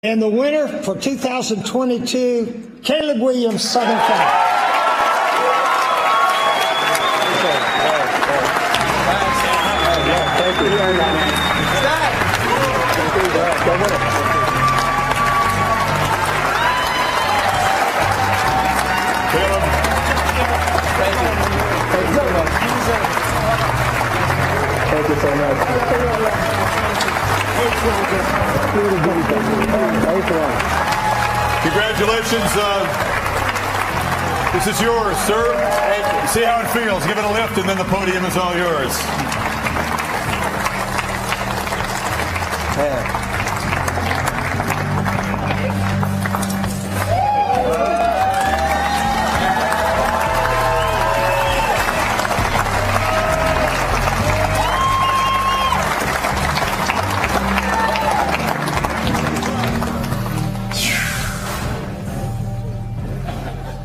And the winner for 2022, Caleb Williams, Southern Cal. Thank you very much. Caleb. Thank you. Thank you so much. Thank you so much. Congratulations. This is yours, sir. Thank you. See how it feels. Give it a lift, and then the podium is all yours. Man.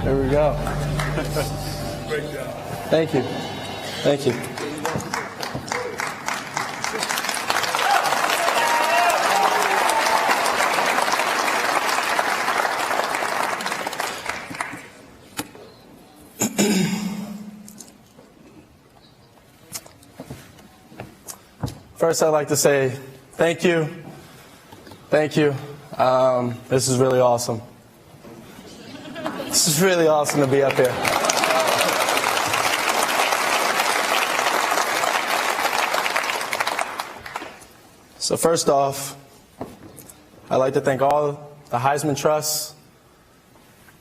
There we go. Great job. Thank you. Thank you. First, I'd like to say thank you. Thank you. This is really awesome. This is really awesome to be up here. So first off, I'd like to thank all the Heisman Trusts,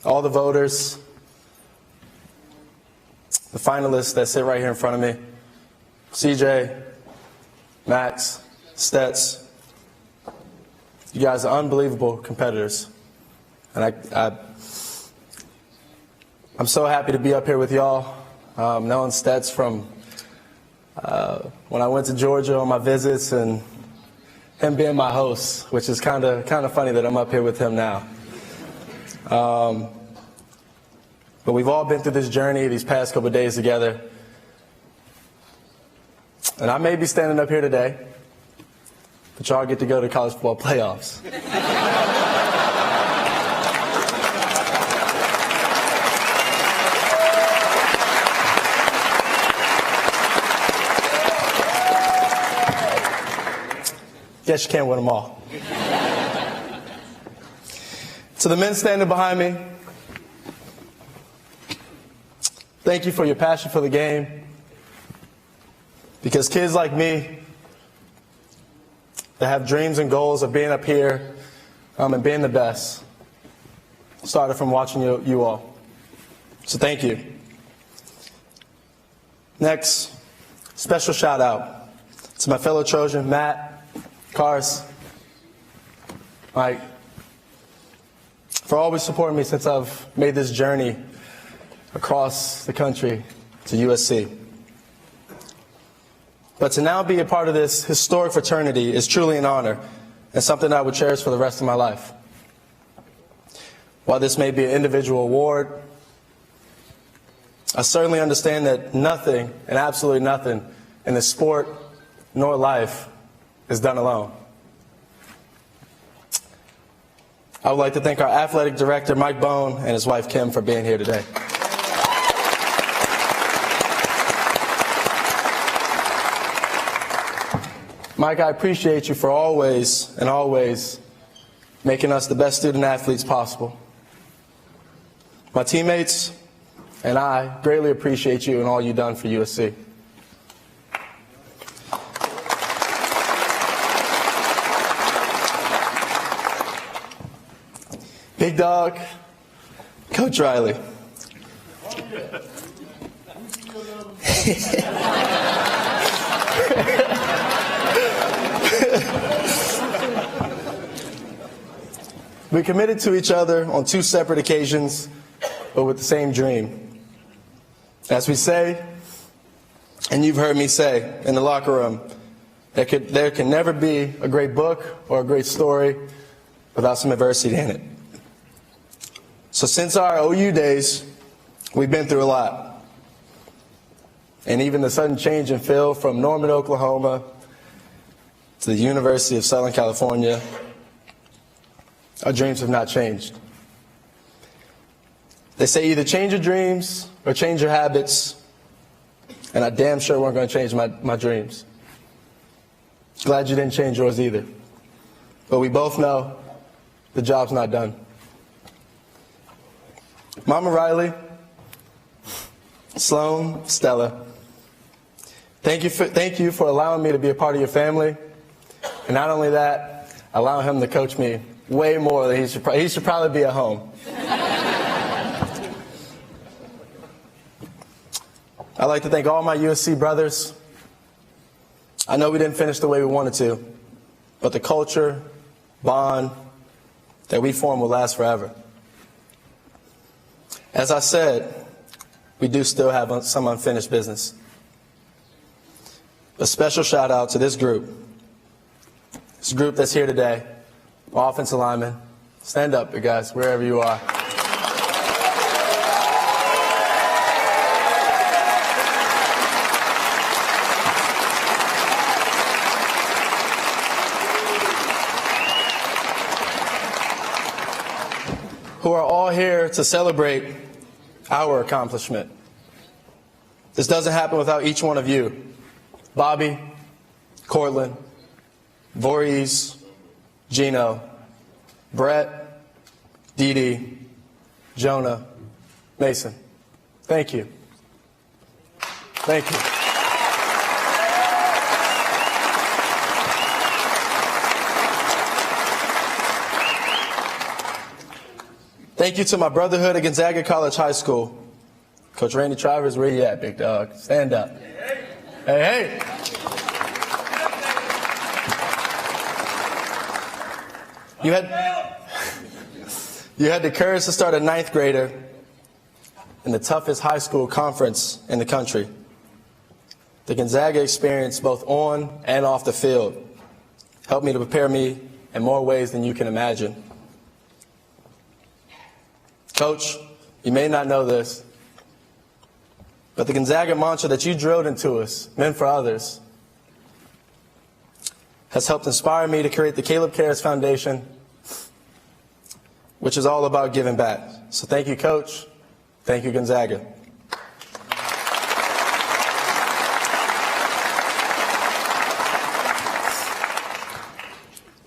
all the voters, the finalists that sit right here in front of me, CJ, Max, Stets. You guys are unbelievable competitors. And I'm so happy to be up here with y'all. Knowing Stets from when I went to Georgia on my visits, and him being my host, which is kind of funny that I'm up here with him now. But we've all been through this journey these past couple of days together. And I may be standing up here today, but y'all get to go to college football playoffs. Guess you can't win them all. To the men standing behind me, thank you for your passion for the game. Because kids like me that have dreams and goals of being up here and being the best started from watching you all. So thank you. Next, special shout out to my fellow Trojan, Matt, Cars, Mike, for always supporting me since I've made this journey across the country to USC. But to now be a part of this historic fraternity is truly an honor and something I would cherish for the rest of my life. While this may be an individual award, I certainly understand that nothing, and absolutely nothing, in this sport nor life is done alone. I would like to thank our athletic director, Mike Bone, and his wife, Kim, for being here today. Mike, I appreciate you for always making us the best student athletes possible. My teammates and I greatly appreciate you and all you've done for USC. Big dog, Coach Riley. We committed to each other on two separate occasions, but with the same dream. As we say, and you've heard me say in the locker room, there can never be a great book or a great story without some adversity in it. So since our OU days, we've been through a lot. And even the sudden change in Phil from Norman, Oklahoma to the University of Southern California our dreams have not changed. They say either change your dreams or change your habits, and I damn sure weren't going to change my dreams. Glad you didn't change yours either. But we both know the job's not done. Mama Riley, Sloan, Stella, thank you for allowing me to be a part of your family. And not only that, allow him to coach me way more than he should probably be at home. I'd like to thank all my USC brothers. I know we didn't finish the way we wanted to, but the culture, bond that we formed will last forever. As I said, we do still have some unfinished business. A special shout out to this group that's here today, offensive linemen. Stand up, you guys, wherever you are. Who are all here to celebrate our accomplishment. This doesn't happen without each one of you. Bobby, Cortland, Voorhees, Gino, Brett, Dee Dee, Jonah, Mason. Thank you. Thank you. Thank you to my brotherhood at Gonzaga College High School. Coach Randy Travers, where you at, big dog? Stand up. Hey, hey. You had the courage to start a 9th grader in the toughest high school conference in the country. The Gonzaga experience, both on and off the field, helped me to prepare me in more ways than you can imagine. Coach, you may not know this, but the Gonzaga mantra that you drilled into us, men for others, has helped inspire me to create the Caleb Cares Foundation, which is all about giving back. So thank you, Coach. Thank you, Gonzaga.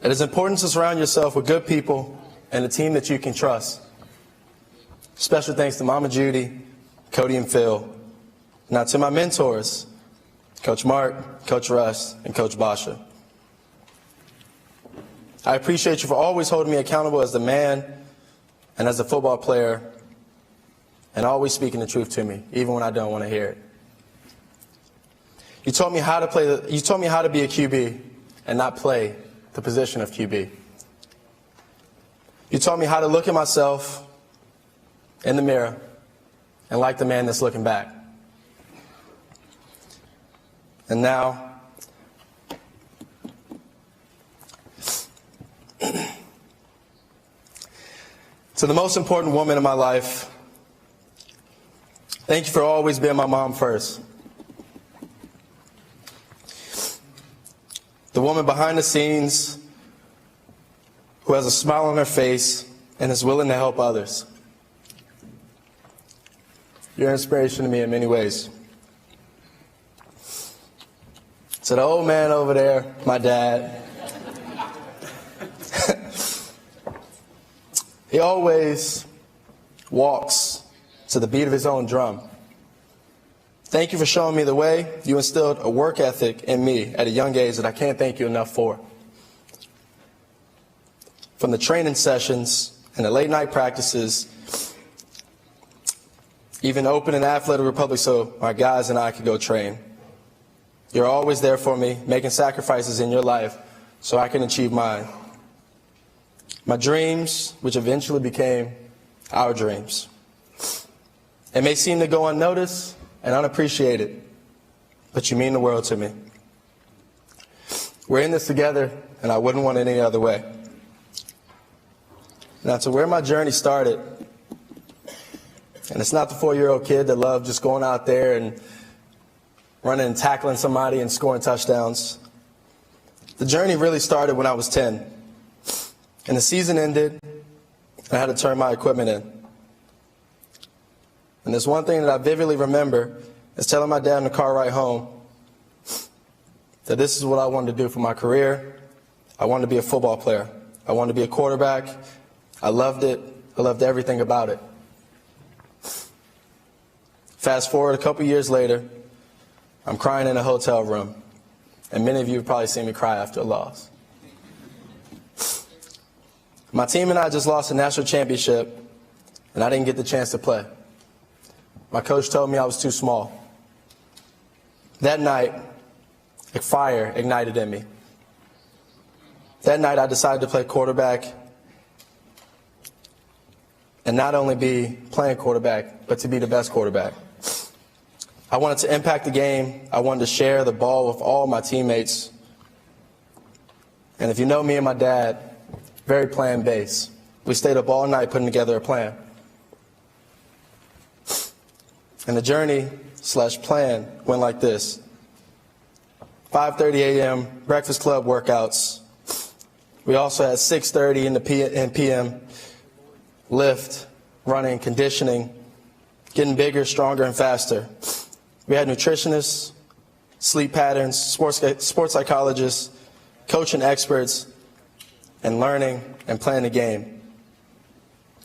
It is important to surround yourself with good people and a team that you can trust. Special thanks to Mama Judy, Cody and Phil. Now to my mentors, Coach Mark, Coach Russ, and Coach Basha. I appreciate you for always holding me accountable as the man and as a football player, and always speaking the truth to me, even when I don't want to hear it. You taught me how to be a QB and not play the position of QB. You taught me how to look at myself in the mirror and like the man that's looking back. And now, to the most important woman in my life, thank you for always being my mom first. The woman behind the scenes who has a smile on her face and is willing to help others. You're an inspiration to me in many ways. To the old man over there, my dad. He always walks to the beat of his own drum. Thank you for showing me the way. You instilled a work ethic in me at a young age that I can't thank you enough for. From the training sessions and the late night practices, even opening Athletic Republic so my guys and I could go train. You're always there for me, making sacrifices in your life so I can achieve mine. My dreams, which eventually became our dreams. It may seem to go unnoticed and unappreciated, but you mean the world to me. We're in this together, and I wouldn't want it any other way. Now, to where my journey started, and it's not the 4-year-old kid that loved just going out there and running and tackling somebody and scoring touchdowns. The journey really started when I was 10. And the season ended, I had to turn my equipment in. And there's one thing that I vividly remember is telling my dad in the car ride home that this is what I wanted to do for my career. I wanted to be a football player. I wanted to be a quarterback. I loved it. I loved everything about it. Fast forward a couple years later, I'm crying in a hotel room. And many of you have probably seen me cry after a loss. My team and I just lost a national championship, and I didn't get the chance to play. My coach told me I was too small. That night, a fire ignited in me. That night, I decided to play quarterback and not only be playing quarterback, but to be the best quarterback. I wanted to impact the game. I wanted to share the ball with all my teammates. And if you know me and my dad, very plan-based. We stayed up all night putting together a plan. And the journey/plan went like this. 5:30 a.m. Breakfast Club workouts. We also had 6:30 in the p.m. lift, running, conditioning, getting bigger, stronger, and faster. We had nutritionists, sleep patterns, sports psychologists, coaching experts, and learning and playing the game.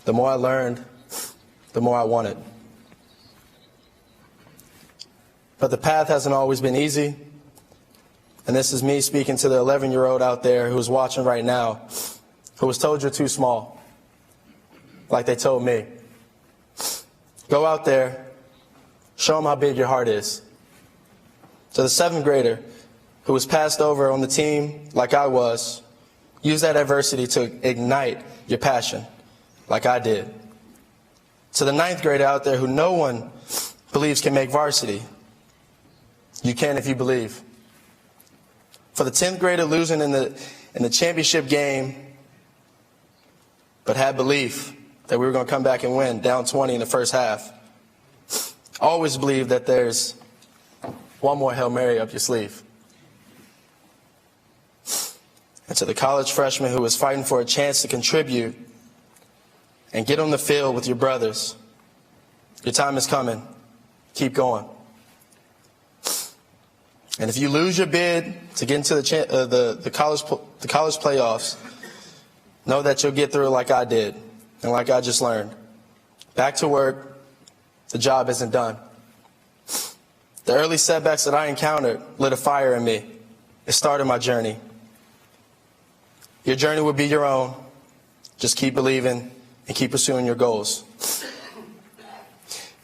The more I learned, the more I wanted. But the path hasn't always been easy. And this is me speaking to the 11-year-old out there who's watching right now, who was told you're too small, like they told me. Go out there, show them how big your heart is. To the 7th grader who was passed over on the team like I was, use that adversity to ignite your passion like I did. To the 9th grader out there who no one believes can make varsity, you can if you believe. For the 10th grader losing in the championship game, but had belief that we were going to come back and win, down 20 in the first half. Always believe that there's one more Hail Mary up your sleeve. And to the college freshman who was fighting for a chance to contribute and get on the field with your brothers, your time is coming. Keep going. And if you lose your bid to get into the college playoffs, know that you'll get through it like I did and like I just learned. Back to work. The job isn't done. The early setbacks that I encountered lit a fire in me. It started my journey. Your journey will be your own. Just keep believing and keep pursuing your goals.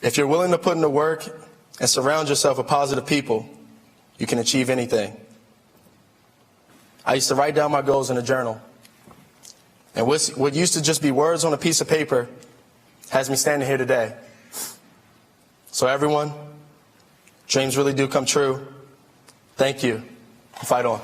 If you're willing to put in the work and surround yourself with positive people, you can achieve anything. I used to write down my goals in a journal. And what used to just be words on a piece of paper has me standing here today. So everyone, dreams really do come true. Thank you. Fight on.